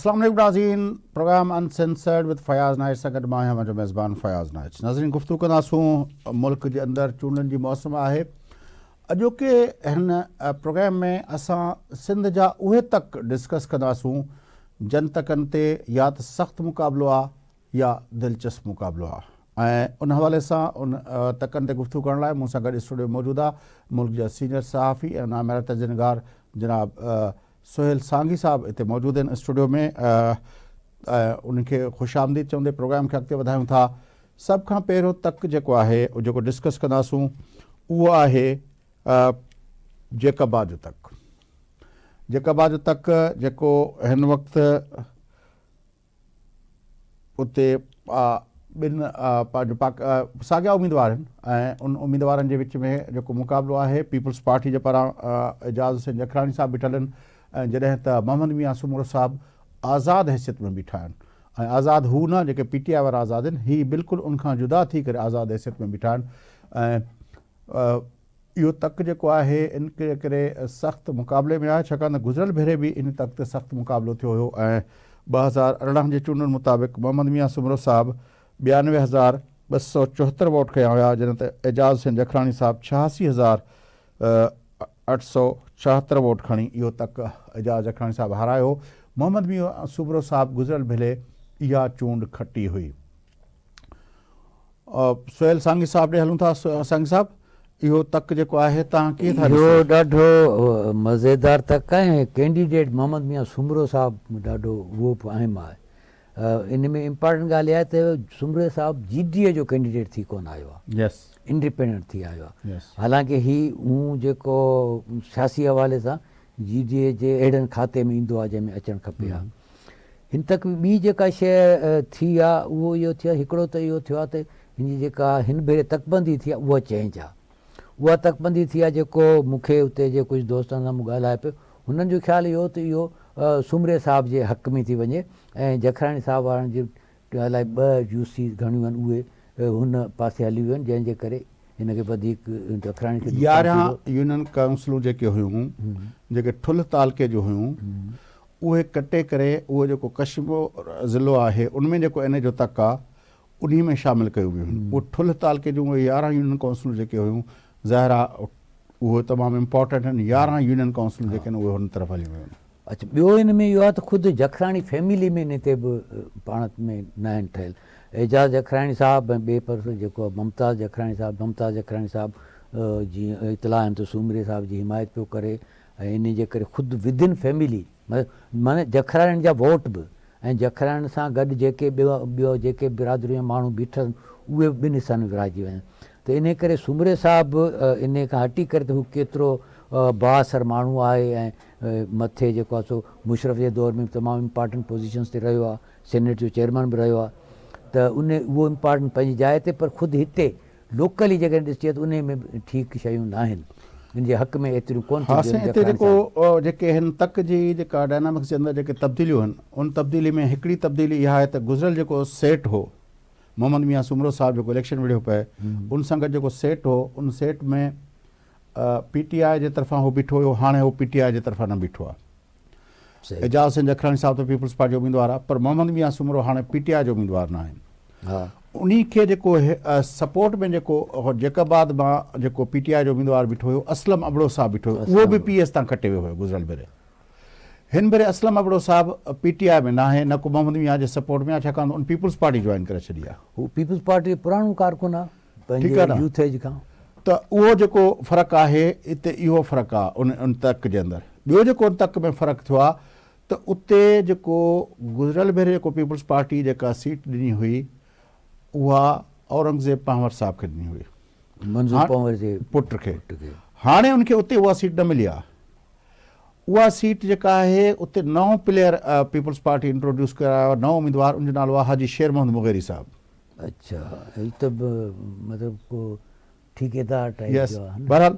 अस्सलाम वालेकुम नाज़रीन, प्रोग्राम अनसेंसर्ड विद फयाज़ नाइट सां गॾु मां मुंहिंजो मेज़बान फयाज़ नाइट। नाज़रीन, गुफ़्तगू कंदासूं मुल्क जे अंदरि चूंडनि जी मौसम आहे। अॼोके हिन प्रोग्राम में असां सिंध जा उहे तक डिस्कस कंदासूं जनतकनि ते या त सख़्तु मुक़ाबिलो आहे या दिलचस्प मुक़ाबिलो आहे। ऐं उन हवाले सां उन तकनि ते गुफ़्तगू करण लाइ मूं सां गॾु स्टूडियो में मौजूदु आहे मुल्क जा सीनियर सहाफ़ी ऐं नामयारा तजनिगार जनाब सोहेल सांगी साहब हिते मौजूदु आहिनि स्टूडियो में। उनखे ख़ुशि आमदीद चवंदे प्रोग्राम खे अॻिते वधायूं था। सभ खां पहिरियों तक जेको आहे जेको डिस्कस कंदासूं उहो आहे जेकबा जो तक। जेकबा जो तक जेको हिन वक़्तु उते ॿिनि पंहिंजो साॻिया उम्मीदवार आहिनि ऐं उन उम्मीदवारनि जे विच में जेको मुक़ाबिलो आहे पीपल्स पार्टी जे पारां एजाज़ हुसैन जखरानी साहब बीठल आहिनि ऐं जॾहिं त मोहम्मद मियां सुमरो साहब आज़ादु हैसियत में बीठा आहिनि। ऐं आज़ादु हू न जेके PTI वारा आज़ादु आहिनि, हीअ बिल्कुलु उनखां जुदा थी करे आज़ादु हैसियत में बीठा आहिनि। ऐं इहो तक जेको आहे इन करे सख़्तु मुक़ाबले में आहे छाकाणि त गुज़िरियल भेरे बि इन तक ते सख़्तु मुक़ाबिलो थियो हुयो ऐं 2018 जे चूंडनि मुताबिक़ मोहम्मद मियां सुमरो साहब 92,274 वोट खया हुया, जॾहिं त एजाज़ हुसैन जखरानी साहब 86,876 वोट खणी इहो तक एजाज़ जखरानी साहब हारायो। मोहम्मद मियां सुमरो साहब गुज़िरियल भेरे इहा चूंड खटी हुई। सोहेल सांगी साहब ॾे हलूं था। सांगी साहब, इहो तक जेको आहे तव्हां कीअं था ॾिसो? इहो ॾाढो मज़ेदार तक आहे। कैंडिडेट मोहम्मद मियां सुमरो साहब ॾाढो उहो बि अहम आहे। इन में इम्पॉर्टेंट ॻाल्हि आहे त सुमरे साहब GDA जो कैंडिडेट थी कोन आयो आहे, इंडिपेंडेंट थी आयो आहे। हालांकि हीउ हूं जेको सियासी हवाले सां GDA जे अहिड़नि खाते में ईंदो आहे जंहिंमें अचणु खपे आहे। हिन तक ॿी जेका शइ थी आहे उहो इहो थियो आहे, हिकिड़ो त इहो थियो आहे त हिन जेका हिन भेरे तकबंदी थी आहे उहा चेंज आहे। उहा तकबंदी थी आहे जेको मूंखे उते जे कुझु दोस्तनि सां मूं ॻाल्हाए पियो, हुननि जो ख़्यालु इहो त इहो सुमरे साहब जे हक़ में थी वञे ऐं जखराणी साहब वारनि जी अलाए 2 UC घणियूं आहिनि उहे हुन पासे हली वियूं आहिनि, जंहिंजे करे हिनखे वधीक जखराणी खे 11 यूनियन काउंसिलूं जेके हुयूं जेके ठुल तालके जो हुयूं उहे कटे करे उहो जेको कशमीर ज़िलो आहे उनमें जेको इन जो तक आहे उन में शामिलु कयूं वियूं आहिनि। उहे ठुल तालके जूं उहे 11 यूनियन काउंसिलूं जेके हुयूं ज़ाहिर आहे उहे तमामु इम्पोर्टेंट आहिनि। 11 यूनियन काउंसिलूं जेके आहिनि उहे हुन तरफ़ हली वियूं आहिनि। अच्छा, ॿियो हिन में इहो आहे त ख़ुदि जखराणी फैमिली में इन ते बि पाण में न आहिनि ठहियल। एजाज़ जखराणी साहब ऐं ॿिए पासे जेको मुमताज़ जखराणी साहब जीअं इतला आहिनि त सुमरे साहब जी हिमायत पियो करे ऐं इन जे करे ख़ुदि विदिन फैमिली माना जखराणी जा वोट बि ऐं जखराणी सां गॾु जेके ॿियो जेके बिरादरी जा माण्हू बीठल उहे ॿिनि हिसनि में विराइजी विया आहिनि। त इन करे सुमरे साहब इन खां हटी करे त हू केतिरो बाअसर माण्हू आहे ऐं मथे जेको आहे सो मुशरफ जे दौर में तमामु इम्पॉर्टेंट पोज़ीशन्स ते रहियो आहे, सेनेट जो चेयरमैन बि रहियो आहे। त उहो इम्पॉर्टेंट पंहिंजी जाइ ते, पर ख़ुदि हिते लोकली जॾहिं ॾिसिजे त उन में बि ठीकु शयूं न आहिनि, इन जे हक़ में एतिरियूं कोन थियूं। हिते जेको जेके हिन तक जी जेका डायनामिक्स जे अंदरि जेके तब्दीलियूं आहिनि उन तब्दीली में हिकिड़ी तब्दीली इहा आहे त गुज़िरियल जेको सेट हो मोहम्मद मियां सुमरो साहब जेको इलेक्शन विढ़ियो पए उन सां गॾु जेको सेट हो उन सेट में PTI जे तरफ़ां उहो बीठो हुयो, हाणे उहो PTI जे तरफ़ां न बीठो आहे। एजाज़ हुसैन जखरानी साहब त पीपल्स पार्टी जो उम्मीदवार आहे, पर मोहम्मद मियां सुमरो हाणे PTI जो उम्मीदवार न आहिनि। उन खे जेको सपोर्ट में जेको जेकबाद मां जेको PTI जो उम्मीदवार बीठो हुयो असलम अबड़ो साहब बीठो हुयो, उहो बि PS तां कटे वियो हुयो गुज़िरियल भेरे। हिन भेरे असलम अबड़ो साहब PTI में न आहे, न को मोहम्मद मियां जे सपोर्ट में आहे, छाकाणि उन पीपल्स पार्टी जॉइन करे छॾी आहे। हू पीपल्स पार्टी पुराणो कारकुन आहे पंहिंजे यूथ एज खां। त उहो जेको फ़र्क़ु आहे हिते इहो फ़र्क़ु आहे उन तक जे अंदरि। ॿियो जेको तक में फ़र्क़ु थियो आहे त उते जेको गुज़िरियल भेरे जेको पीपल्स पार्टी जेका सीट ॾिनी हुई उहा औरंगज़ेब पंवर साहब खे ॾिनी हुई, मंज़ूर पंवर जे पुट खे। हाणे उनखे उते उहा सीट न मिली आहे। उहा सीट जेका आहे उते नओं प्लेयर पीपल्स पार्टी इंट्रोड्यूस करायो, नओं उम्मीदवार, उनजो नालो आहे हाजी शेर मोहम्मद मुग़ैरी साहब। अच्छा, हीअ त मतिलबु को ठेकेदार टाइप जो आहे। बहरहाल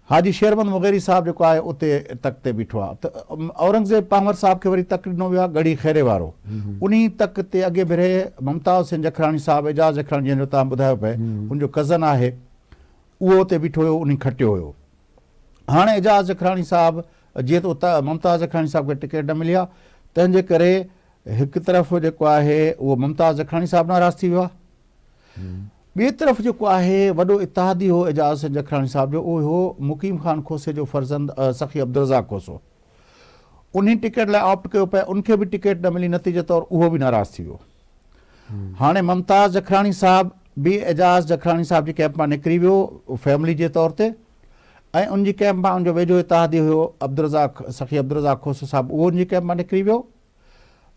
हाजी शेर मोहम्मद मुग़ैरी साहब जेको आहे उते तक ते बीठो आहे। त औरंगज़ेब पंवर साहब खे वरी तक ॾिनो वियो आहे गढ़ी खैरे वारो। उन तक ते अॻे भेरे मुमताज़ हुसैन जखराणी साहब, एजाज़ जखराणी जंहिंजो तव्हां ॿुधायो पए उनजो कज़न आहे, उहो उते बीठो हुयो, उन खटियो हुयो। हाणे एजाज़ जखराणी साहब जीअं त मुमताज़ जखराणी साहब खे टिकट न मिली आहे त तंहिंजे करे हिकु तरफ़ जेको आहे उहो मुमताज़ जखराणी साहिबु नाराज़ थी वियो आहे, ॿिए तरफ़ जेको आहे वॾो इतिहादी हो एजाज़ हुसैन जखराणी साहिब जो, उहो हो मुक़ीम ख़ान खोसे जो फर्ज़ंद सखी अब्दुर्रज़ाक खोसो। उन टिकट लाइ ऑप्ट कयो पिए, उनखे बि टिकट न मिली, नतीजे तौरु उहो बि नाराज़ थी वियो। हाणे मुमताज़ जखराणी साहिबु बि एजाज़ जखराणी साहिब जे कैंप मां निकिरी वियो फैमिली जे तौर ते, ऐं उनजी कैंप मां उनजो वेझो इतिहादी हुयो अब्दुर्रज़ाक सखी अब्दुर्रज़ाक खोसो साहिबु, उहो उनजी कैंप मां निकिरी वियो।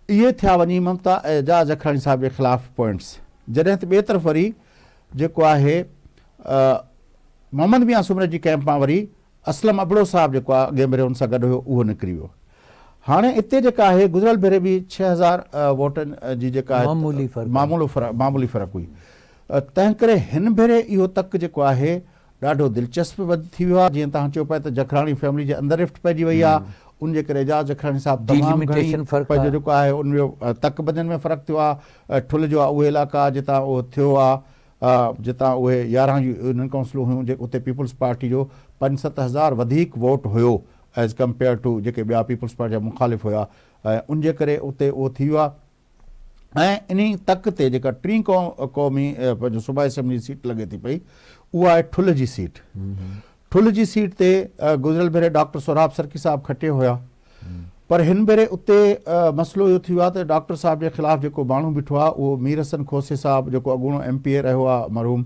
इहे थिया वञी एजाज़ जखराणी साहिब जे ख़िलाफ़ पॉइंट्स। जॾहिं त ॿिए तरफ़ वरी जेको आहे मोहम्मद मियां सुमरे जी कैंप मां वरी असलम अबड़ो साहिबु जेको आहे अॻे भेरे हुन सां गॾु हुयो, उहो निकिरी वियो। हाणे हिते जेका आहे गुज़िरियल भेरे बि 6000 वोटनि जी जेका आहे मामूली फ़र्क़ु हुई। तंहिं करे हिन भेरे इहो तक जेको आहे ॾाढो दिलचस्प थी वियो आहे। जीअं तव्हां चयो पिया त जखराणी फैमिली जे अंदरि रिफ्ट पइजी वई आहे, उनजे करे एजाज़ जखराणी साहिबु तमामु घणी पंहिंजो जेको आहे उनजो तक बदियुनि में फ़र्क़ु थियो आहे। ठुल जो आहे उहे इलाइक़ा जितां उहो थियो आहे, जितां उहे 11 जी यूनियन काउंसिलूं हुयूं, जे उते पीपल्स पार्टी जो 5-7 हज़ार वधीक वोट हुयो एज़ कंपेयर टू जेके ॿिया पीपल्स पार्टी जा मुखालिफ़ हुया, ऐं उनजे करे उते उहो थी वियो आहे। ऐं इन तक ते जेका टीं क़ौमी पंहिंजो सूबाई असेंबली जी सीट लॻे थी पई, उहा आहे ठुल जी सीट। ठुल जी सीट ते गुज़िरियल भेरे डॉक्टर सोराब सरकी साहिबु खटे हुया, पर हिन भेरे उते मसइलो इहो थी वियो आहे त डॉक्टर साहिब जे ख़िलाफ़ु जेको माण्हू बीठो आहे उहो मीर हसन खोसे साहिबु जेको अॻूणो MPA रहियो आहे मरहूम,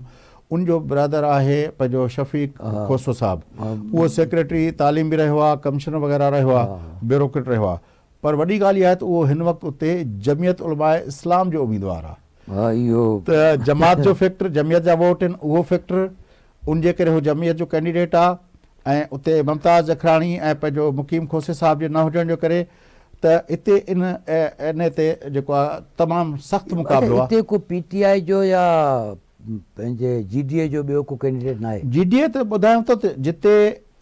उनजो ब्रदर आहे पंहिंजो शफ़ीक खोसो साहिबु। उहो सेक्रेटरी तालीम बि रहियो आहे, कमिश्नर वग़ैरह रहियो आहे, ब्यूरोक्रेट रहियो आहे। पर वॾी ॻाल्हि इहा आहे त उहो हिन वक़्तु उते जमियत उलमाए इस्लाम जो उम्मीदवार आहे। त जमात जो फैक्टर, जमियत जा वोट आहिनि, उहो फैक्टर, उनजे करे उहो जमियत जो कैंडिडेट आहे। ऐं उते मुमताज़ जखराणी ऐं पंहिंजो मुक़ीम खोसे साहिब जे न हुजण जे करे त हिते इन ते जेको आहे तमामु सख़्तु मुक़ाबिलो आहे। हिते को PTI जो या पंहिंजे GDA जो ॿियो को कैंडिडेट न आहे? GDA त ॿुधायूं त जिते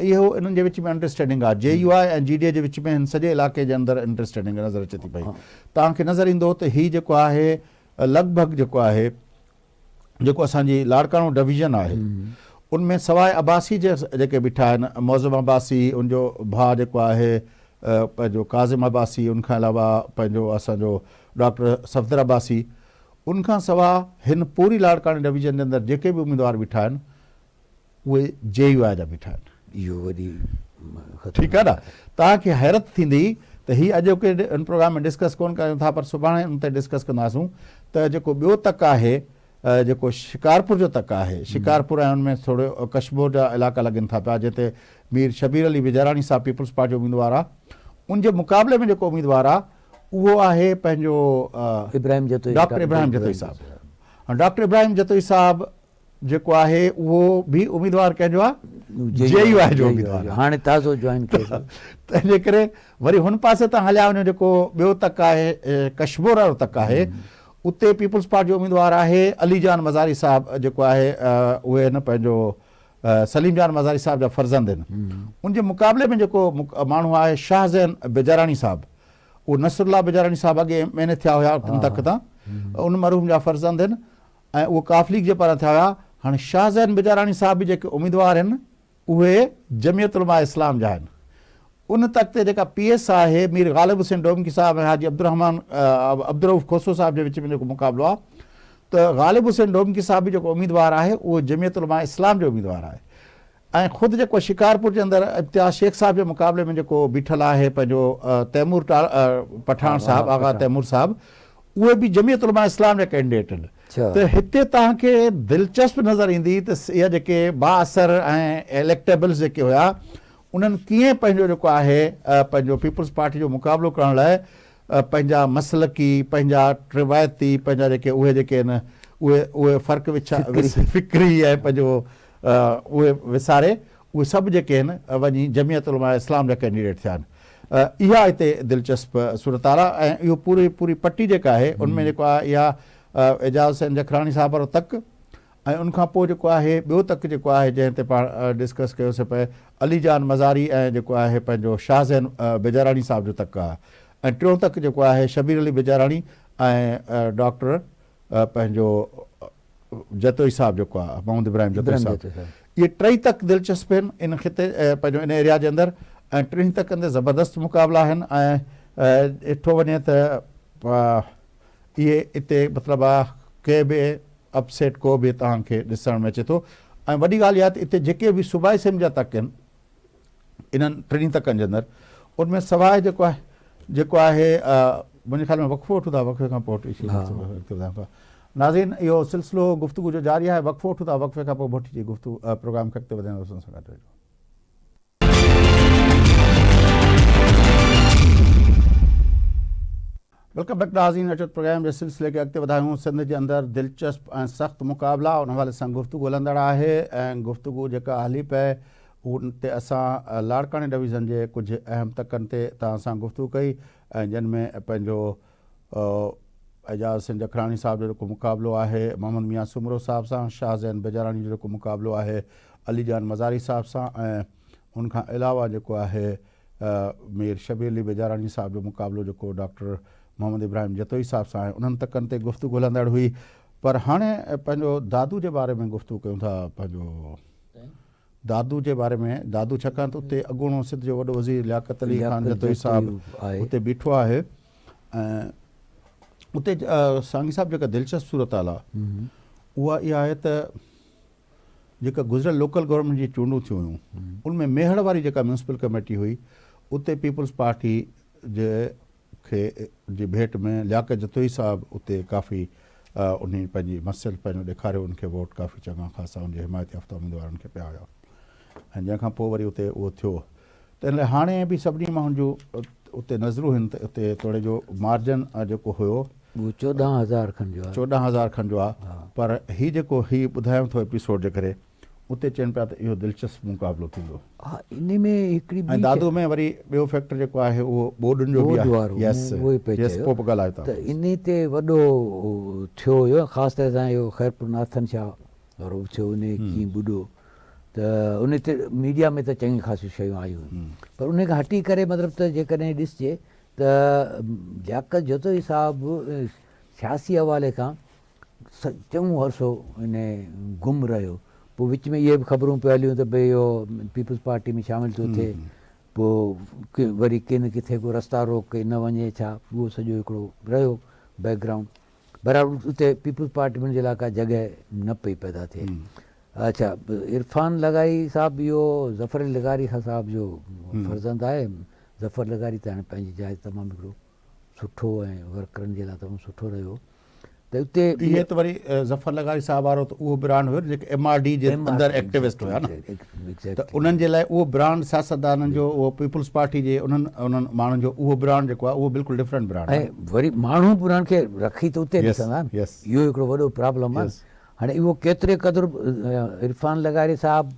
इहो इन्हनि जे विच में अंडरस्टैंडिंग आहे, JUI ऐं GDA जे विच में हिन सॼे इलाइक़े जे अंदरि अंडरस्टैंडिंग नज़र अचे थी पई। तव्हांखे नज़र ईंदो त हीउ जेको आहे लॻभॻि जेको आहे जेको असांजी लाड़काणो डिवीज़न आहे, उनमें सवाइ अब्बासी जेके बीठा आहिनि, मौज़म अब्बासी, उनजो भाउ जेको आहे पंहिंजो काज़िम अब्बासी, उनखां अलावा पंहिंजो असांजो डॉक्टर सफ़दर अब्बासी, उनखां सवाइ हिन पूरी लाड़काणे डिवीज़न जे अंदरि जेके बि उम्मीदवार बीठा आहिनि उहे JUI जा बीठा आहिनि। इहो वरी ठीकु आहे न। तव्हांखे हैरत थींदी त हीअ अॼोके हिन प्रोग्राम में डिस्कस कोन कयूं था, पर सुभाणे उन ते डिस्कस कंदासूं त जेको ॿियो तक आहे जेको शिकारपुर जो तक आहे, शिकारपुर ऐं उनमें थोरो कशमोर जा इलाइक़ा लॻनि था पिया, जिते मीर शबीर अली विजाराणी साहिबु पीपल्स पार्टी जो उम्मीदवार आहे। उनजे मुक़ाबले में जेको उम्मीदवार आहे उहो आहे पंहिंजो डॉक्टर इब्राहिम जतोई साहिबु। डॉक्टर इब्राहिम जतोई साहिबु जेको आहे उहो बि उम्मीदवार कंहिंजो आहे, JUI जो उम्मीदवार, हाणे ताज़ो जॉइन कयो। तंहिंजे करे वरी हुन पासे तां हलिया वञो, जेको ॿियो तक आहे कशमोर वारो तक आहे, उते पीपल्स पार्टी जो उम्मीदवार आहे अली जान मज़ारी साहिबु, जेको आहे उहे न पंहिंजो सलीम जान मज़ारी साहिब जा फर्ज़ंद आहिनि। उनजे मुक़ाबले में जेको माण्हू आहे शाहज़ैन बेजाराणी साहिबु, उहो नसरुल्ला बेजाराणी साहिबु अॻे महिने थिया हुया उन तक तां, उन मरहूम जा फर्ज़ंद आहिनि ऐं उहो काफ़लीग जे पारां थिया हुया। हाणे शाहज़ैन बेजाराणी साहिब बि जेके उम्मीदवार आहिनि उहे जमियत उलमा इस्लाम जा आहिनि। उन तक ते जेका PS आहे मीर ग़ालिब हुसैन डोमकी साहिबु ऐं हाजी अब्दुर्रऊफ़ खोसो साहिब जे विच में जेको मुक़ाबिलो आहे, त ग़ालिब हुसैन डोमकी साहिब बि जेको उम्मीदवार आहे उहो जमियत उलमा इस्लाम जो उम्मीदवार आहे। ऐं ख़ुदि जेको शिकारपुर जे अंदरि इम्तियाज़ शेख साहिब जे मुक़ाबले में जेको बीठल आहे पंहिंजो तैमूर पठान साहिबु, आगा तैमूर साहिबु, उहे बि जमियत उलमा इस्लाम जा कैंडिडेट आहिनि। त हिते तव्हांखे दिलचस्प नज़र ईंदी त इहा जेके बाअसर ऐं इलेक्टेबल्स जेके हुया, उन्हनि कीअं पंहिंजो जेको आहे पंहिंजो पीपल्स पार्टी जो मुक़ाबिलो करण लाइ पंहिंजा मसलकी, पंहिंजा रिवायती, पंहिंजा जेके उहे जेके आहिनि उहे फ़र्क़ु फ़िक्री ऐं पंहिंजो उहे विसारे उहे सभु जेके आहिनि वञी जमियत उलमा इस्लाम जा कैंडिडेट थिया आहिनि। इहा हिते दिलचस्प सूरत हाल आहे। ऐं इहो पूरी पट्टी जेका आहे उनमें जेको आहे इहा एजाज़ हुसैन जखराणी साहिब वारो तक, ऐं उनखां पोइ जेको आहे ॿियो तक जेको आहे जंहिं ते पाण डिस्कस कयोसीं पिए अली जान मज़ारी ऐं जेको आहे पंहिंजो शाहज़ैन बेजाराणी साहिब जो तक आहे। ऐं टियों तक जेको आहे शबीर अली बेजाराणी ऐं डॉक्टर पंहिंजो जतोई साहिबु जेको आहे मोहम्मद इब्राहिम जतोई साहिबु। इहे टई तक दिलचस्प आहिनि इन ख़िते पंहिंजो इन एरिया जे अंदरि, ऐं टिनि तकनि ते ज़बरदस्त मुक़ाबिला आहिनि। ऐं ॾिठो वञे त इहे हिते मतिलबु आहे के बि अपसेट को बि तव्हांखे ॾिसण में अचे थो। ऐं वॾी ॻाल्हि इहा त हिते जेके बि सूबाई सिम जा तक आहिनि इन्हनि टिनी तकनि जे अंदरि उनमें सवाइ जेको आहे मुंहिंजे ख़्याल में वक़फ़ो वठूं था, वक़फ़े खां पोइ नाज़रीन इहो सिलसिलो गुफ़्तगू जो जारी आहे। वक़फ़ो वठूं था, वक़फ़े खां पोइ मोटी जी गुफ़्तगू प्रोग्राम खे अॻिते वधाईंदासीं सां गॾु। वेलकम बैक नाज़रीन, अचो प्रोग्राम जे सिलसिले खे अॻिते वधायूं। सिंध जे अंदरि दिलचस्प ऐं सख़्तु मुक़ाबला उन हवाले सां गुफ़्तगू हलंदड़ आहे ऐं गुफ़्तगू जेका हली पए उन ते असां लाड़कानी डिवीज़न जे कुझु अहम तकनि ते तव्हां सां गुफ़्तगू कई ऐं जिन में पंहिंजो एजाज़ सिंह जखराणी साहिब जो जेको मुक़ाबिलो आहे मोहम्मद मियां सुमरो साहिब सां, शाहज़ैन बेजारानी जो जेको मुक़ाबिलो आहे अली जान मज़ारी साहिब सां ऐं उनखां अलावा जेको आहे मीर शबीर अली बेजारानी साहिब जो मुक़ाबिलो जेको डॉक्टर मोहम्मद इब्राहिम जतोई साहिब सां आहे। उन्हनि तकनि ते गुफ़्तगू हलंदड़ हुई। पर हाणे पंहिंजो दादू जे बारे में गुफ़्तगू कयूं था। पंहिंजो दादू जे बारे में, दादू छाकाणि त उते अॻूणो सिंध जो वॾो वज़ीर लियाक़त अली ख़ान जतोई साहिबु उते बीठो आहे ऐं उते सांगी साहिब जेका दिलचस्प सूरत हाल आहे उहा इहा आहे त जेका गुज़िरियल लोकल गवर्नमेंट जी चूंडूं थियूं हुयूं उनमें मेहड़ वारी जेका म्यूनिसिपल कमेटी हुई उते पीपल्स पार्टी जी भेट में लियाक़त जतोई साहिबु उते काफ़ी उन पंहिंजी मसल पंहिंजो ॾेखारियो, उनखे वोट काफ़ी चङा ख़ासा उनजे हिमायत याफ़्ता उम्मीदवारनि खे पिया हुया ऐं जंहिंखां पोइ वरी उते उहो थियो। त इन लाइ हाणे बि सभिनी माण्हुनि जो उते नज़रूं आहिनि त उते थोरे जो मार्जन जेको हुयो उहो 14,000 खनि जो आहे, 14,000 खनि जो आहे। पर हीउ जेको ॿुधायूं थो एपिसोड जे करे उते चवनि पिया त इहो दिलचस्प मुक़ाबिलो थींदो। हा, इन में हिकिड़ी ऐं दादू में वरी ॿियो फैक्टर जेको आहे उहो बोर्डुनि जो बि आहे। त इन ते वॾो थियो हुयो, ख़ासि तरह सां इहो ख़ैरपुर नाथन शाह और थियो उन कीअं ॿुॾो त उन ते मीडिया में त चङी ख़ासियूं शयूं आयूं हुयूं। पर उन खां हटी करे मतिलबु त जेकॾहिं ॾिसजे त लियाक़त जतोई साहिबु सियासी हवाले खां चङो अरसो इन गुम रहियो। पोइ विच में इहे बि ख़बरूं पियूं हलियूं त भई इहो पीपल्स पार्टी में शामिलु थो थिए, पोइ वरी किन किथे को रस्ता रोक के न वञे छा, उहो सॼो हिकिड़ो रहियो बैकग्राउंड। बराबरि उते पीपल्स पार्टी जे लाइ का जॻह न पई पैदा थिए। अच्छा, इरफान लगाई साहिबु इहो ज़फ़र लगारी साहिब जो फर्ज़ंद आहे। ज़फ़र लगारी त हाणे पंहिंजी जाइ तमामु हिकिड़ो सुठो ऐं वर्करनि जे लाइ तमामु सुठो रहियो। त उते इहे त वरी ज़फ़र लगारी साहिबु वारो त उहो ब्रांड हुयो जेके MRD जे अंदरि एक्टिविस्ट हुया न, त उन्हनि जे लाइ उहो ब्रांड सियासतदाननि जो उहो पीपल्स पार्टी जे उन्हनि माण्हुनि जो उहो ब्रांड जेको आहे उहो बिल्कुलु डिफरेंट ब्रांड आहे। ऐं वरी माण्हू बि उन्हनि खे रखी त उते ॾिसंदा आहिनि, इहो हिकिड़ो वॾो प्रॉब्लम आहे। हाणे इहो केतिरे क़दुरु इरफान लगारी साहिबु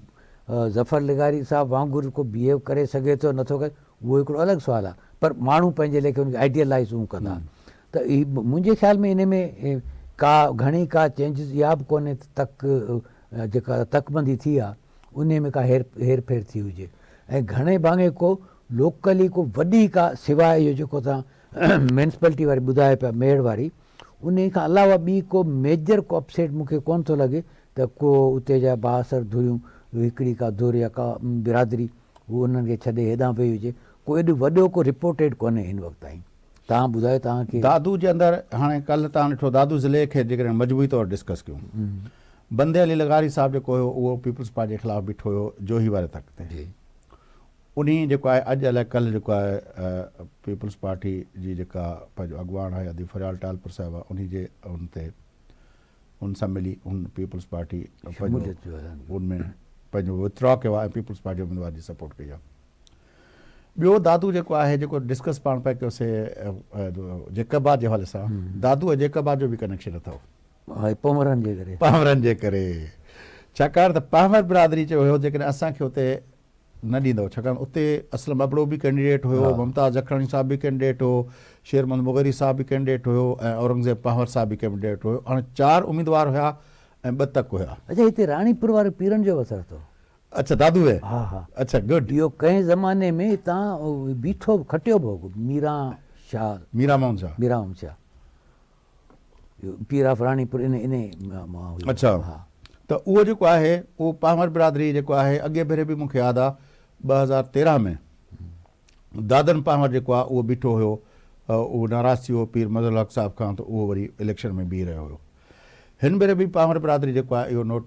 ज़फ़र लगारी साहिबु वांगुरु को बिहेव करे सघे थो नथो करे उहो हिकिड़ो अलॻि सुवालु आहे। पर माण्हू पंहिंजे लेखे उनखे आइडियलाइज़ कंदा। त ही मुंहिंजे ख़्याल में इन में घणी का चेंजिस इहा बि कोन्हे तक जेका तकबंदी थी आहे उन में का हेर फेर थी हुजे। ऐं घणे भाङे को लोकली को वॾी का सवाइ इहो जेको तव्हां म्यूनिसिपैलिटी वारी ॿुधाए पिया मेड़ वारी, उन खां अलावा ॿी को मेजर को अपसेट मूंखे कोन थो लॻे त को उते जा बासर धुरियूं हिकिड़ी का धुर या का बिरादरी उहो उन्हनि खे छॾे हेॾां पई हुजे। को एॾो वॾो को रिपोर्टेड कोन्हे हिन वक़्त ताईं। तव्हां ॿुधायो तव्हांखे दादू जे अंदरि हाणे कल्ह तव्हां ॾिठो दादू ज़िले खे जेकॾहिं मजबूरी तौरु डिस्कस कयूं, बंदे अली लगारी साहिबु जेको हुयो उहो पीपल्स पार्टी जे ख़िलाफ़ु बीठो हुयो जोही वारे तक ते। उन जेको आहे अॼु अलाए कल्ह जेको आहे पीपल्स पार्टी जी जेका पंहिंजो अॻुवान आहे अदी फरियाल टालपुर साहिबु आहे उन जे उन ते उन सां मिली उन पीपल्स पार्टी उनमें पंहिंजो विथड्रॉ कयो आहे ऐं पीपल्स पार्टी उम्मीदवार जी सपोर्ट कई आहे। ॿियो दादू जेको आहे जेको डिस्कस पाण पिया कयोसीं जेकबाद जे हवाले सां, दादू ऐं जेकबाद जो बि कनेक्शन अथव पामरनि जे करे। छाकाणि त पामर बिरादरी चयो हुयो जेकॾहिं असांखे उते न ॾींदव, छाकाणि उते असलम अबड़ो बि कैंडिडेट हुयो, मुमताज़ जखरानी साहिबु बि कैंडिडेट हो, शेरमंद मुगरी साहिबु बि कैंडिडेट हुयो ऐं औरंगज़ेब पामर साहिबु बि कैंडिडेट हुयो। हाणे 4 उम्मीदवार हुया ऐं 2 तक हुया। अच्छा, हिते राणीपुर वारे पीरनि जो असरु अथव? अच्छा, दादू है? हा हा, अच्छा, गुड। इहो कंहिं ज़माने में हितां बीठो खटियो बि मीरा मोहन शाह पीर ऑफ राणीपुर इन अच्छा। त उहो जेको आहे उहो पामर बिरादरी जेको आहे अॻे भेरे बि मूंखे यादि आहे 2013 में दादन पामर जेको आहे उहो बीठो हुयो, उहो नाराज़ थी वियो पीर मज़ल हक़ साहिब खां, त उहो वरी इलेक्शन में बीह रहियो हुयो। हिन भेरे बि पामर बिरादरी जेको आहे इहो नोट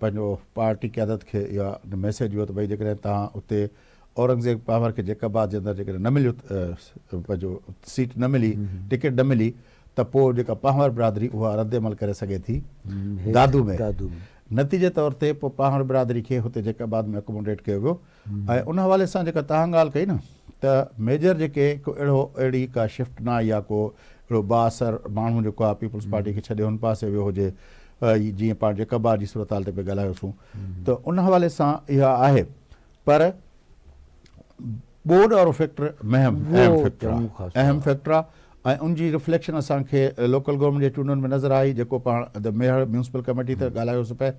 पंहिंजो पार्टी क़यादत खे इहा मैसेज वियो त भई जेकॾहिं तव्हां उते औरंगज़ेब पामर खे जेकाबाद जे अंदरि जेकॾहिं न मिलियो, पंहिंजो सीट न मिली, टिकट न मिली, त पोइ जेका पामर बिरादरी उहा रद्द अमल करे सघे थी दादू में। नतीजे तौर ते पोइ पामर बिरादरी खे हुते जेकाबाद में अकोमोडेट कयो वियो। ऐं उन हवाले सां जेका तव्हां ॻाल्हि कई न, त मेजर जेके को अहिड़ी का शिफ्ट न आई, या को अहिड़ो बाअसर माण्हू जेको आहे पीपल्स पार्टी खे छॾे हुन पासे वियो हुजे, जीअं पाण जेकाबाद जी सूरत हाल ते पिया ॻाल्हायोसीं, त उन हवाले सां इहा आहे। पर बोर्ड और फैक्टर अहम फैक्टर आहे, ऐं उनजी रिफ्लेक्शन असांखे लोकल गवर्नमेंट जे चूंडनि में नज़र आई, जेको पाण द मेयर म्यूनसिपल कमेटी ते ॻाल्हायोसीं पिया।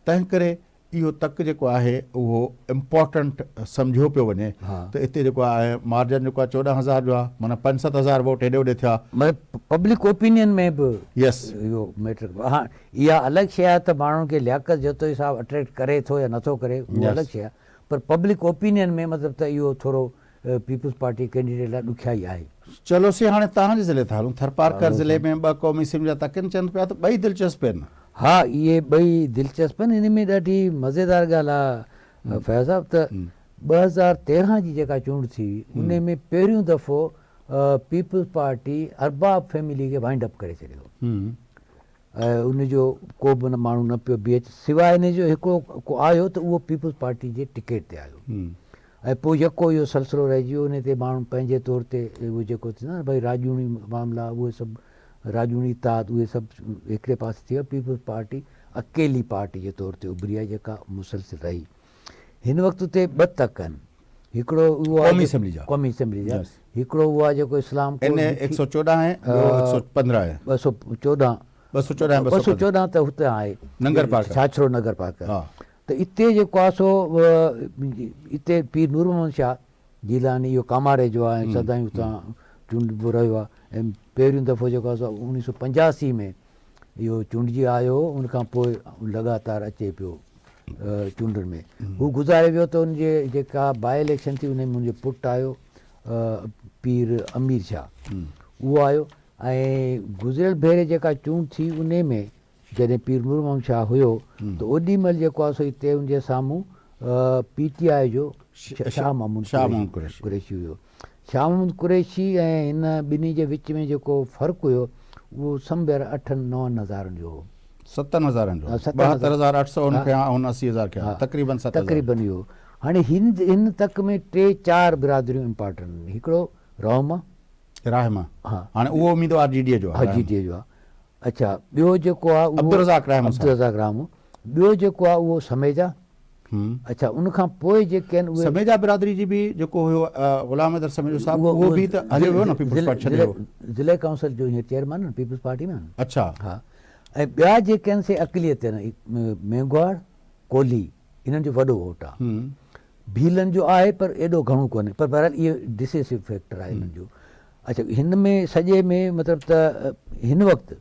तंहिं करे इहो तक जेको आहे उहो इम्पोर्टेंट सम्झियो पियो वञे। त हिते जेको आहे मार्जन जेको आहे 14,000 जो आहे, माना 5-7 वोट हेॾे होॾे थिया। पब्लिक ओपिनियन में बि यस इहो मैटर। हा, इहा अलॻि शइ आहे त माण्हुनि खे लियाकत जो हिसाब अट्रैक्ट करे थो या नथो करे, उहा अलॻि शइ आहे। पर पब्लिक ओपिनियन में मतिलबु त इहो थोरो पीपल्स पार्टी कैंडिडेट लाइ ॾुखियाई आहे। चलोसीं हाणे तव्हांजे ज़िले था हलूं। थरपारकर ज़िले में 2 क़ौमी असेंबली जा तकिन चवनि पिया त ॿई दिलचस्प आहिनि। हा, इहे ॿई दिलचस्प आहिनि। हिन में ॾाढी मज़ेदार ॻाल्हि आहे फैज़ साहब त 2013 जी जेका चूंड थी, उन में पहिरियों दफ़ो पीपल्स पार्टी अरबाब फैमिली खे वाइंड अप करे छॾियो। उनजो को बि माण्हू न पियो बीहे, सवाइ हिन जो हिकिड़ो को आयो त उहो पीपल्स पार्टी जे टिकट ते आयो। ऐं पोइ यको इहो सिलसिलो रहिजी वियो। उन ते माण्हू पंहिंजे तौर ते उहो जेको थींदो आहे भई राजूनी मामला, उहे सभु राजूनी ताद, उहे सभु हिकिड़े पासे थी वियो। पीपल्स पार्टी अकेली पार्टी जे तौर ते उभरी आहे, जेका मुसलसिल रही। हिन वक़्तु ते 2 तक आहिनि। हिकिड़ो उहो क़ौमी असेंबली जा, हिकिड़ो उहो आहे जेको इस्लाम 114 ऐं 115 आहे, 214 त हुते आहे छाछरो नगर पार्क। त हिते जेको आहे सो हिते पीर नूर मोहम्मद शाह जीलानी, इहो कामारे जो आहे, सदाईं हुतां चूंडबो रहियो आहे। ऐं पहिरियों दफ़ो जेको आहे सो 1985 में इहो चूंडजी आयो। उनखां पोइ लगातार अचे पियो चूंडनि में। हू गुज़ारे वियो त उनजे जेका बाई इलेक्शन थी, उन में मुंहिंजो पुटु आयो पीर अमीर शाह, उहो आयो। ऐं गुज़िरियल भेरे जेका चूंड थी, उन में जॾहिं पीर नूर मोहम्मद शाह हुयो, त ओॾी महिल जेको आहे सो हिते उनजे साम्हूं PTI जो शाह महमूद कुरैशी हुयो। शाह महमूद कुरैशी ऐं हिन ॿिन्ही जे विच में जेको फ़र्क़ु हुयो, उहो समवेयर 8-9 हज़ारनि जो हो। 7,000 जो, 72,880 तक़रीबन इहो। हाणे हिन तक में 3-4 बिरादरियूं इम्पॉर्टेंट आहिनि। हिकिड़ो रहमा, हा, हाणे उहो उम्मीदवार GDA जो आहे, GDA जो आहे। अच्छा, ॿियो जेको आहे अब्दुर्रज़ाक रहमो, ॿियो जेको आहे उहो समेजा। अच्छा, उनखां पोइ जेके आहिनि उहे समेजा बिरादरी जी बि जेको हुयो ग़ुलाम हैदर समेजो साहब, उहो बि त हलियो वियो न पीपल्स पार्टी छॾियो। ज़िले काउंसिल जो हीअं चेयरमैन आहिनि पीपल्स पार्टी में। अच्छा, हा। ऐं ॿिया जेके आहिनि से अक़लियत आहिनि, मेंगवाड़, कोली, इन्हनि जो वॾो वोट आहे। भीलनि जो आहे पर एॾो घणो कोन्हे, पर बहरहाल इहो डिसेसिव फैक्टर आहे हिननि जो। अच्छा, हिन में सॼे में मतिलबु त हिन वक़्तु,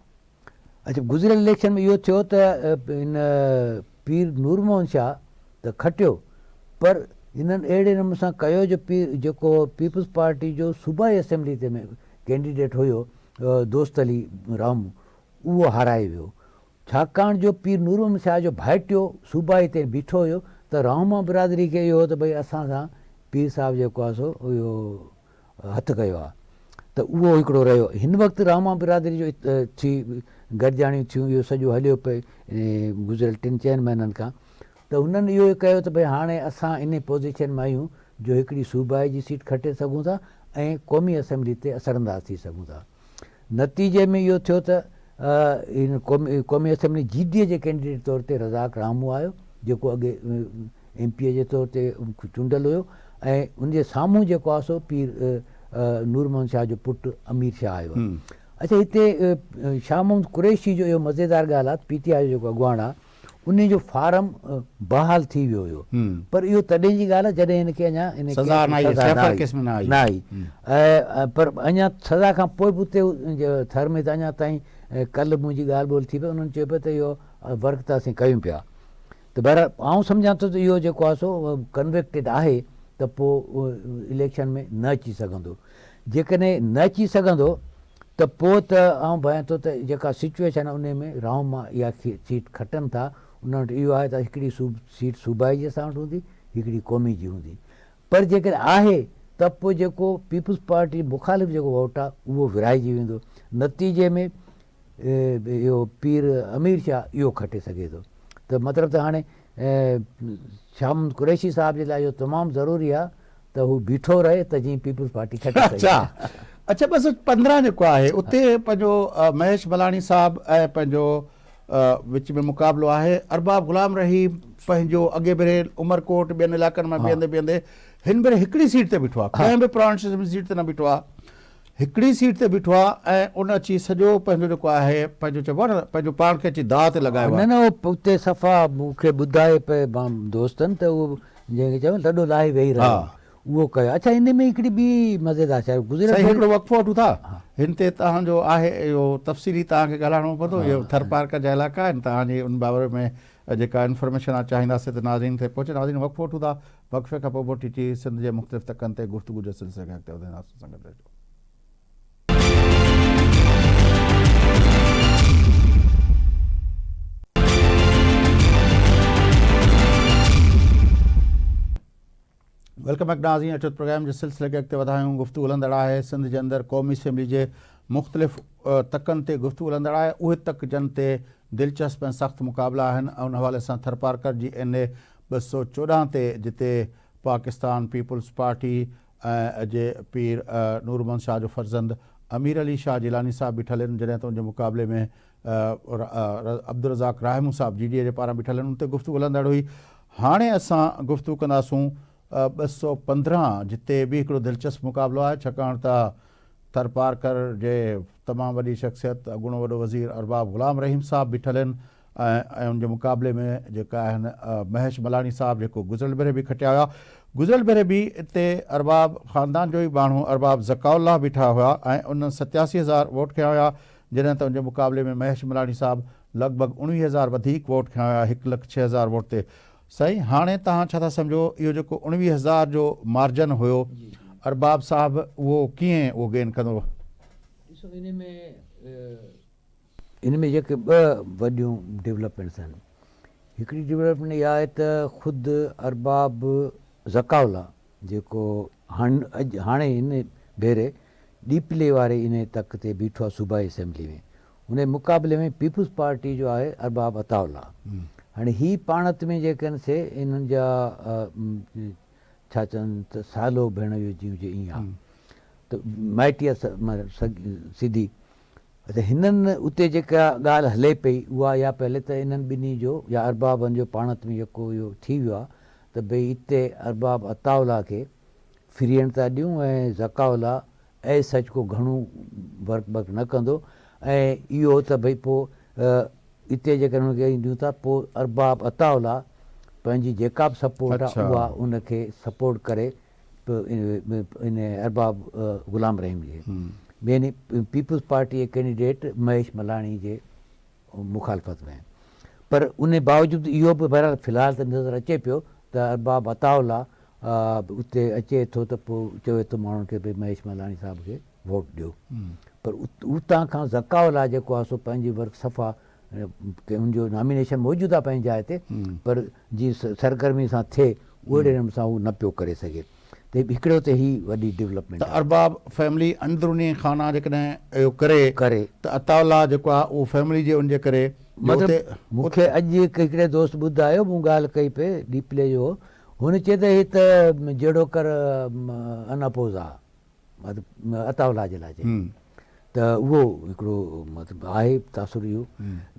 अच्छा, गुज़िरियल इलेक्शन में इहो थियो त हिन पीर नूर मोहम्मद शाह त खटियो, पर हिननि अहिड़े नमूने सां कयो जो जेको पीपल्स पार्टी जो सूबाई असेंबली ते में कैंडिडेट हुयो दोस्त अली राम, उहो हाराए वियो। छाकाणि जो पीर नूर मोहम्मद शाह जो भाइटियो सूबाई ते बीठो हुयो, त रहमा बिरादरी खे इहो हो त भई असां सां पीर साहिबु जेको आहे सो इहो हथु कयो आहे, त उहो हिकिड़ो रहियो। हिन वक़्तु रहमा बिरादरी जो थी गॾिजाणियूं थियूं, इहो सॼो हलियो पए गुज़िरियल 3-4 महीननि खां। त हुननि इहो कयो त भई हाणे असां इन पोज़ीशन में आहियूं जो हिकिड़ी सूबाई जी सीट खटे सघूं था ऐं क़ौमी असेंबली ते असरअंदाज़ थी सघूं था। नतीजे में इहो थियो त इन क़ौमी असेंबली GDA जे कैंडिडेट तौर ते रज़ाक रामू आयो, जेको अॻे MP जे तौर ते चूंडियल हुयो। ऐं उनजे साम्हूं जेको आहे सो पीर नूर मोहम्मद शाह जो पुटु अमीर शाह आयो आहे। अच्छा, हिते शाह महमूद कुरैशी जो इहो मज़ेदार ॻाल्हि आहे, PTI जो जेको अॻुवाण आहे, उन जो फार्म बहाल थी वियो हुयो, पर इहो तॾहिं जी ॻाल्हि आहे जॾहिं हिनखे अञा न आई। पर अञा सज़ा खां पोइ बि उते थर में त अञा ताईं कल्ह मुंहिंजी ॻाल्हि ॿोल थी पई, उन्हनि चयो पियो त इहो वर्क त असीं कयूं पिया। त बहरहाल आउं सम्झां थो त इहो जेको आहे सो कन्विक्टेड आहे, त पोइ इलेक्शन में न अची सघंदो। जेकॾहिं न अची सघंदो त पोइ त आउं भायां थो त जेका सिचुएशन आहे उन में रहमा इहा सीट खटनि था, उन वटि इहो आहे त हिकिड़ी सीट सूबाई जी असां वटि हूंदी, हिकिड़ी क़ौमी जी हूंदी। पर जेकॾहिं आहे त पोइ जेको पीपुल्स पार्टी मुखालिफ़ जेको वोट आहे उहो विराइजी वेंदो। नतीजे में इहो पीर अमीर शाह इहो खटे सघे थो। त मतिलबु त हाणे शाम कुरैशी साहिब जे लाइ इहो तमामु ज़रूरी आहे त हू बीठो रहे त जीअं पीपुल्स पार्टी खटे सघे। अच्छा 215 जेको आहे उते पंहिंजो महेश मलाणी साहिबु ऐं पंहिंजो विच में मुक़ाबिलो आहे। अरबाब ग़ुलाम रहीम पंहिंजो अॻे भेरे उमरकोट ॿियनि इलाइक़नि मां बीहंदे बीहंदे हिन भेरे हिकिड़ी सीट ते बीठो आहे, कंहिं बि प्रोविंशियल सीट ते न बीठो आहे, हिकिड़ी सीट ते बीठो आहे ऐं उन अची सॼो पंहिंजो जेको आहे पंहिंजो चइबो आहे न पंहिंजो पाण खे अची दाव ते लॻायो आहे। न उते सफ़ा मूंखे ॿुधाए पिए दोस्तनि त उहो जंहिंखे चयो लॾो लाहे वेही रहियो उहो कयो। अच्छा इन में हिकिड़ी ॿी मज़ेदार शइ गुज़िरियल हिकिड़ो वक़फ़ो वठूं था, हिन ते तव्हांजो आहे इहो तफ़सीली तव्हांखे ॻाल्हाइणो पवंदो। इहो थरपारकर जा इलाइक़ा आहिनि, तव्हांजी उन बाबति में जेका इंफॉर्मेशन आहे चाहींदासीं त नाज़रीन खे पहुचे। नाज़रीन वक़फ़ो वठूं था, वक़फ़े खां पोइ मोटी अची सिंध जे मुख़्तलिफ़ तकनि ते गुफ़्तगू जे सिलसिले खे अॻिते वधाईंदासीं। संगत रहिजो। वेलकम बैक नाज़रीन, अचो प्रोग्राम जे सिलसिले खे अॻिते वधायूं। गुफ़्तगू हलंदड़ आहे सिंध जे अंदरि क़ौमी असेंबली जे मुख़्तलिफ़ तकनि ते गुफ़्तगू हलंदड़ आहे। उहे तक जन ते दिलचस्प ऐं सख़्तु मुक़ाबिला आहिनि ऐं उन हवाले सां थरपारकर जी NA 214 ते जिते पाकिस्तान पीपुल्स पार्टी ऐं अॼु पीर नूर मोहम्मद शाह जो फर्ज़ंद अमीर अली शाह जिलानी साहिबु बीठल आहिनि, जॾहिं त उनजे मुक़ाबले में अब्दुल रज़ाक राहिमू साहिबु GDA जे पारां बीठल आहिनि। उन ते गुफ़्तगू हलंदड़ हुई। हाणे असां गुफ़्तगू कंदासूं 215 जिते बि हिकिड़ो दिलचस्प मुक़ाबिलो आहे, छाकाणि त थरपारकर जे तमामु वॾी शख़्सियत अॻूणो वॾो वज़ीर अरबाब ग़ुलाम रहीम साहिबु बीठल आहिनि ऐं उनजे मुक़ाबले में जेका आहिनि महेश मलाणी साहिबु जेको गुज़िरियल भेरे बि खटिया हुआ। गुज़िरियल भेरे बि हिते अरबाब ख़ानदान जो ई माण्हू अरबाब ज़काउल्लाह बीठा हुआ ऐं उन 87,000 वोट खयां हुआ, जॾहिं त उनजे मुक़ाबले में महेश मलाणी साहिबु लॻभॻि 19,000 वधीक वोट खयां हुआ 1,06,000 वोट ते। साईं हाणे तव्हां छा था सम्झो इहो जेको 19,000 जो मार्जन हुयो अरबाब साहिबु उहो कीअं उहो गेन कंदो? ॾिसो इन में जेके ॿ वॾियूं डेवलपमेंट्स आहिनि। हिकिड़ी डेवलपमेंट इहा आहे त ख़ुदि अरबाब ज़काउल्लाह जेको हाणे हिन भेरे डीपले वारे इन तक ते बीठो आहे सूबाई असेंबली में, उन मुक़ाबले में पीपुल्स पार्टी जो आहे अरबाब अताउल्लाह। हाणे ही पाणत में जेकनि से इन्हनि जा छा चवनि त सालो भेण हुजे ईअं आहे त माइटी सिधी। त हिननि उते जेका ॻाल्हि हले पई उहा या पहले त इन्हनि ॿिन्ही जो या अरबाबनि जो पाणत में जेको इहो थी वियो आहे त भई हिते अरबाब अताउल्लाह खे फिरियण था ॾियूं ऐं ज़काउल्लाह सच को घणो वर्क न कंदो ऐं इहो त भई पोइ हिते जेकर हुनखे ॾियूं था पोइ अरबाब अताउल्लाह पंहिंजी जेका बि सपोर्ट आहे उहा उनखे सपोर्ट करे इन अरबाब ग़ुलाम रहीम जे यानी पीपुल्स पार्टी जे कैंडिडेट महेश मलाणी जे मुखालफ़त में। पर उन बावजूदि इहो बि बहरहाल फ़िलहाल त नज़र अचे पियो त अरबाब अताउल्लाह उते अचे थो त पोइ चवे थो माण्हुनि खे भई महेश मलाणी साहिब खे वोट ॾियो। पर उतां खां ज़काउल्लाह जेको आहे सो पंहिंजी वर्क सफ़ा हुनजो नॉमिनेशन मौजूदु आहे पंहिंजी जाइ ते, पर जीअं सरगर्मी सां थिए ओहिड़े नमूने सां उहो न पियो करे सघे। त हिकिड़ो त ही वॾी डेवलपमेंट त अरबाब फैमिली अंदरूनी खाना जेकॾहिं इहो करे त अताउल्लाह जेको आहे उहो फैमिली जे उनजे करे मतिलबु मूंखे अॼु हिकिड़े दोस्त ॿुधायो, मूं ॻाल्हि कई पे डीपले जो, हुन चए त ही त जहिड़ो कर अनअपोज़ आहे मतिलबु अताउल्लाह जे लाइ त उहो हिकिड़ो मतिलबु आहे तासुर इहो।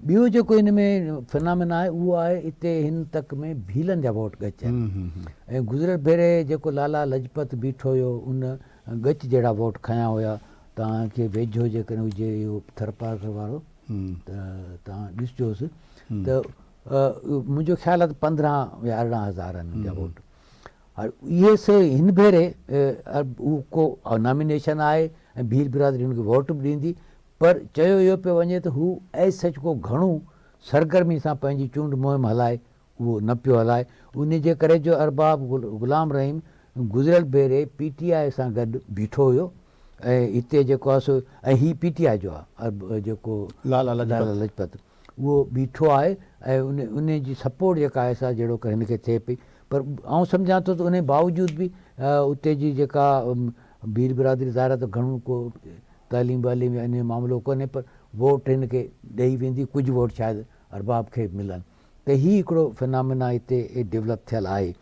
ॿियो जेको हिन में फिनामिना आहे उहो आहे हिते हिन तक में भीलनि जा वोट ॻच आहिनि ऐं गुज़िरियल भेरे जेको लाला लजपत बीठो हुयो उन ॻच जहिड़ा वोट खयां हुया। तव्हांखे वेझो जेकॾहिं हुजे इहो थरपारकर वारो त तव्हां ॾिसजोसि त मुंहिंजो ख़्यालु आहे त 15 या 18,000 आहिनि मुंहिंजा वोट। इहे हिन भेरे को नॉमिनेशन आहे ऐं भील बिरादरी हुनखे वोट बि ॾींदी, पर चयो इहो पियो वञे त हू सच को घणो सरगर्मी सां पंहिंजी चूंड मुहिम हलाए उहो न पियो हलाए। उन जे करे जो अरबाब ग़ुलाम रहीम गुज़िरियल भेरे PTI सां गॾु बीठो हुयो ऐं हिते जेको आहे सो ऐं हीउ PTI जो आहे जेको लाला लाला लाजपत उहो बीठो आहे ऐं उन जी सपोर्ट जेका आहे सा जहिड़ो कर हिनखे थिए पई। पर आउं सम्झां थो त उन बावजूद बि उते जी जेका भील बिरादरी ज़ाहिर त घणो को तालीम वालीम इन जो मामिलो कोन्हे, पर वोट हिनखे ॾेई वेंदी, कुझु वोट शायदि अरबाब खे मिलनि। त हीउ हिकिड़ो फिनामिना हिते डेवलप थियल आहे।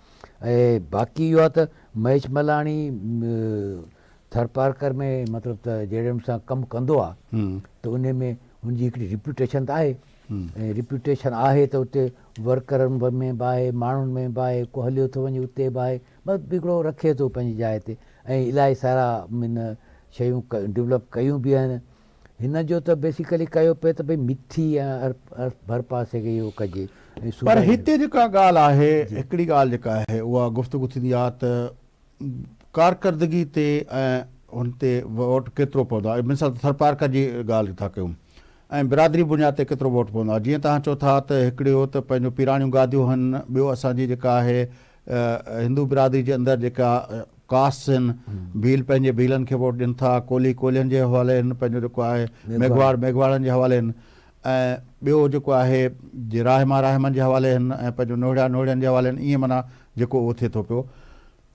ऐं बाक़ी इहो आहे त महेश मल्हाणी थरपारकर में मतिलबु त जहिड़े सां कमु कंदो आहे त उन में हुनजी हिकिड़ी रिप्यूटेशन त आहे ऐं रिप्यूटेशन आहे त उते वर्करनि में बि आहे, माण्हुनि में बि आहे, को हलियो थो वञे उते बि आहे, बसि हिकिड़ो रखे थो पंहिंजी जाइ ते ऐं इलाही सारा हिन शयूं डेवलप कयूं बि आहिनि। हिन जो त बेसिकली कयो पिए त भई मिथी ऐं भर पासे खे इहो कजे। पर हिते जेका ॻाल्हि आहे, हिकिड़ी ॻाल्हि जेका आहे उहा गुफ़्तगू थींदी आहे त कारकर्दगी ते ऐं हुन ते वोट केतिरो पवंदो आहे। मिसाल थरपारकर जी ॻाल्हि था कयूं ऐं बिरादरी बुनियाद ते केतिरो वोट पवंदो आहे। जीअं तव्हां चओ था त हिकिड़ो त पंहिंजो पिराणियूं गादियूं आहिनि, ॿियो असांजी जेका आहे हिंदू बिरादरी जे अंदरि जेका कास्ट आहिनि, भील पंहिंजे भीलनि खे वोट ॾियनि था, कोली कोलियुनि जे हवाले आहिनि, पंहिंजो जेको आहे मेघवाड़ मेघवाड़नि जे हवाले आहिनि, ऐं ॿियो जेको आहे जे राहिमा राहिमनि जे हवाले आहिनि ऐं पंहिंजो नोहिड़ा नोहिड़नि जे हवाले आहिनि। ईअं माना जेको उहो थिए थो पियो,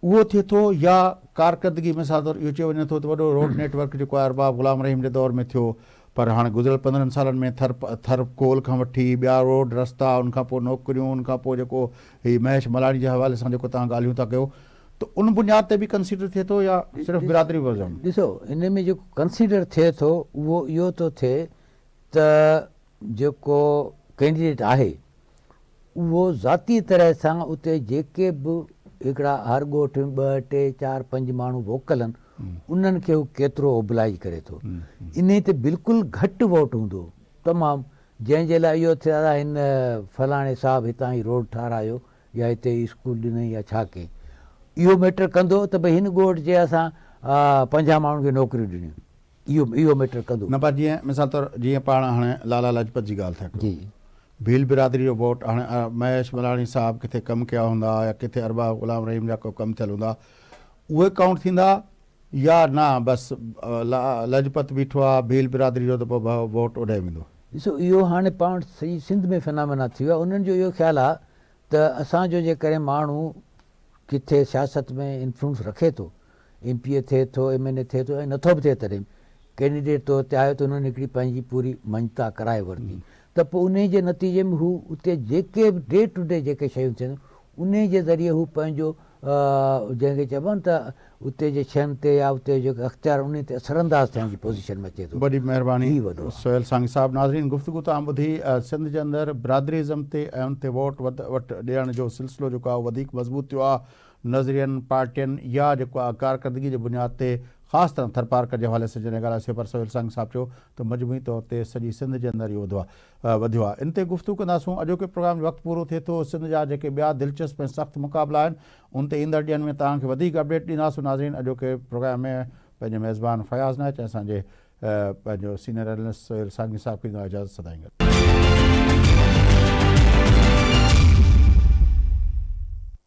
उहो थिए थो। या कारकर्दगी मिसाल तौरु इहो चयो वञे थो त वॾो रोड नेटवर्क जेको आहे अरबाब ग़ुलाम रहीम जे दौर में थियो, पर हाणे गुज़िरियल 15 सालनि में थर कोल खां वठी ॿिया रोड रस्ता, उनखां पोइ नौकिरियूं, उनखां पोइ जेको हीउ महेश मल्हाणी जे हवाले सां जेको तव्हां ॻाल्हियूं था कयो, त उन बुनियाद ते बि कंसीडर थिए थो या सिर्फ़ु बिरादरी वज़न? ॾिसो, इन में जेको कंसीडर थिए थो उहो इहो थो थिए त जेको कैंडिडेट आहे उहो ज़ाती तरह सां उते जेके बि हिकिड़ा हर ॻोठ में 2, 3, 4, 5 माण्हू वोकल आहिनि, उन्हनि खे हू केतिरो ओबलाइज करे थो। इन ते बिल्कुलु घटि वोट हूंदो तमामु, जंहिंजे लाइ इहो थिया हिन फलाणे साहिबु हितां ई रोड ठारायो या हिते स्कूल ॾिनई या छा कयईं, इहो मैटर कंदो त भई हिन ॻोठ जे असां 50 माण्हुनि खे नौकरियूं ॾिनियूं, इहो मैटर कंदो न। पर जीअं मिसाल तौरु जीअं पाण हाणे लाला लाजपत जी ॻाल्हि था कयूं, जी, भील बिरादरी जो वोट हाणे महेश मल्हाणी साहिबु किथे कमु कया हूंदा या किथे अरबाब ग़ुलाम रहीम जा को कमु थियल हूंदा, उहे काउंट थींदा या न बसि लाजपत बीठो आहे भील बिरादरी जो त पोइ वोट उॾाए वेंदो? ॾिसो, इहो हाणे पाण सही सिंध में फिनामिना थी वियो आहे। उन्हनि जो इहो ख़्यालु आहे त असांजो जेकॾहिं माण्हू किथे सियासत में इन्फ्लुएंस रखे थो, MP थिए थो, MNA थिए थो ऐं नथो बि थिए तॾहिं कैंडिडेट तौर ते आयो त उन्हनि हिकिड़ी पंहिंजी पूरी मञता कराए वरिती, त पोइ उन जे नतीजे में हू उते जेके बि डे टू डे जेके शयूं थियनि उन जे ज़रिए हू पंहिंजो जंहिंखे चइबो आहे त उते जे शयुनि ते या उते जेके अख़्तियार उन ते असरअंदाज़ थियण जी पोज़ीशन में अचे थो। वॾी महिरबानी सोहेल सांगी साहिबु। नाज़रीन, गुफ़्तगू तव्हां ॿुधी सिंध जे अंदरि बिरादरीज़म ते ऐं उन ते वोट वटि ॾियण जो सिलसिलो जेको आहे वधीक मज़बूत थियो आहे नज़रियनि, पार्टियुनि या जेको आहे कारकर्दगी जे बुनियाद ते, ख़ासि तरह थरपारकर जे हवाले सां जॾहिं ॻाल्हायोसीं, पर सोहेल सांगी साहिबु चयो त मजमूई तौर ते सॼी सिंध जे अंदरि इहो वधियो आहे। इन ते गुफ़्तगू कंदासूं। अॼोके प्रोग्राम जो वक़्तु पूरो थिए थो। सिंध जा जेके ॿिया दिलचस्प ऐं सख़्तु मुक़ाबला आहिनि उन ते ईंदड़ ॾींहंनि में तव्हांखे वधीक अपडेट ॾींदासीं। नाज़रीन, अॼोके प्रोग्राम में पंहिंजे मेज़बान फयाज़ नाइच ऐं असांजे पंहिंजो सीनियर एनालिस्ट सोहेल सांगी साहिबु खे इजाज़त सदाईंदा।